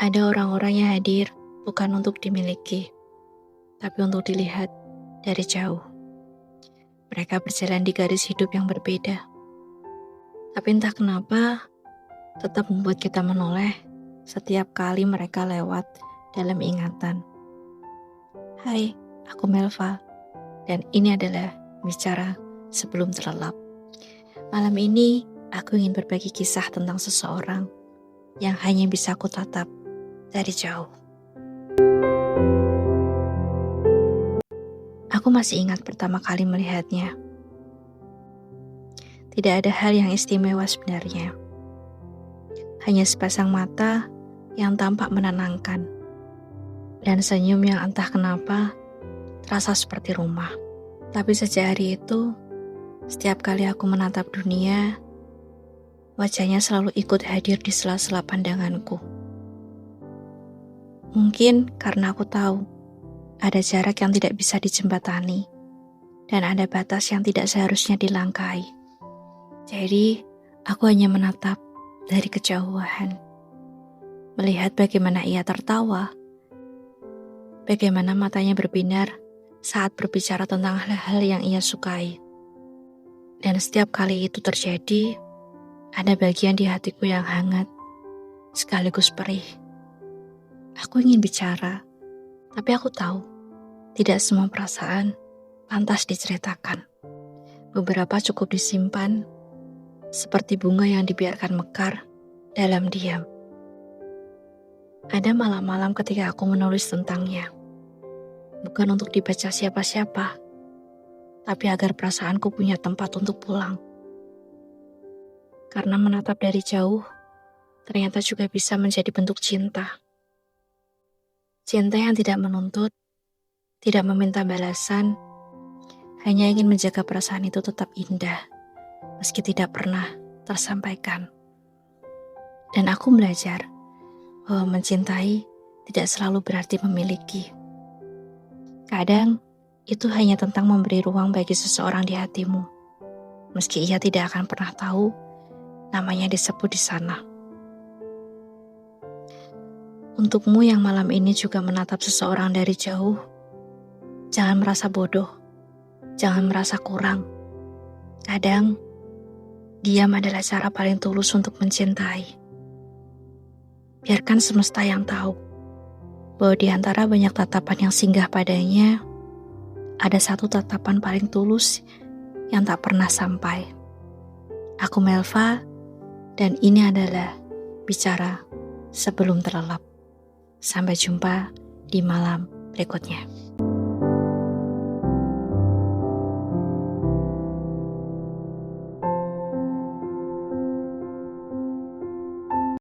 Ada orang-orang yang hadir bukan untuk dimiliki, tapi untuk dilihat dari jauh. Mereka berjalan di garis hidup yang berbeda, tapi entah kenapa tetap membuat kita menoleh setiap kali mereka lewat dalam ingatan. Hai, aku Melva, dan ini adalah Bicara Sebelum Terlelap. Malam ini aku ingin berbagi kisah tentang seseorang yang hanya bisa aku tatap dari jauh. Aku masih ingat pertama kali melihatnya. Tidak ada hal yang istimewa sebenarnya. Hanya sepasang mata yang tampak menenangkan. Dan senyum yang entah kenapa terasa seperti rumah. Tapi sejak hari itu, setiap kali aku menatap dunia, wajahnya selalu ikut hadir di sela-sela pandanganku. Mungkin karena aku tahu ada jarak yang tidak bisa dijembatani dan ada batas yang tidak seharusnya dilangkahi. Jadi, aku hanya menatap dari kejauhan, melihat bagaimana ia tertawa, bagaimana matanya berbinar saat berbicara tentang hal-hal yang ia sukai. Dan setiap kali itu terjadi, ada bagian di hatiku yang hangat, sekaligus perih. Aku ingin bicara, tapi aku tahu tidak semua perasaan pantas diceritakan. Beberapa cukup disimpan, seperti bunga yang dibiarkan mekar dalam diam. Ada malam-malam ketika aku menulis tentangnya, bukan untuk dibaca siapa-siapa, tapi agar perasaanku punya tempat untuk pulang. Karena menatap dari jauh, ternyata juga bisa menjadi bentuk cinta. Cinta yang tidak menuntut, tidak meminta balasan, hanya ingin menjaga perasaan itu tetap indah, meski tidak pernah tersampaikan. Dan aku belajar bahwa mencintai tidak selalu berarti memiliki. Kadang, itu hanya tentang memberi ruang bagi seseorang di hatimu, meski ia tidak akan pernah tahu namanya disebut di sana. Untukmu yang malam ini juga menatap seseorang dari jauh, jangan merasa bodoh, jangan merasa kurang. Kadang, diam adalah cara paling tulus untuk mencintai. Biarkan semesta yang tahu bahwa di antara banyak tatapan yang singgah padanya, ada satu tatapan paling tulus yang tak pernah sampai. Aku Melva, dan ini adalah Bicara Sebelum Terlelap. Sampai jumpa di malam berikutnya.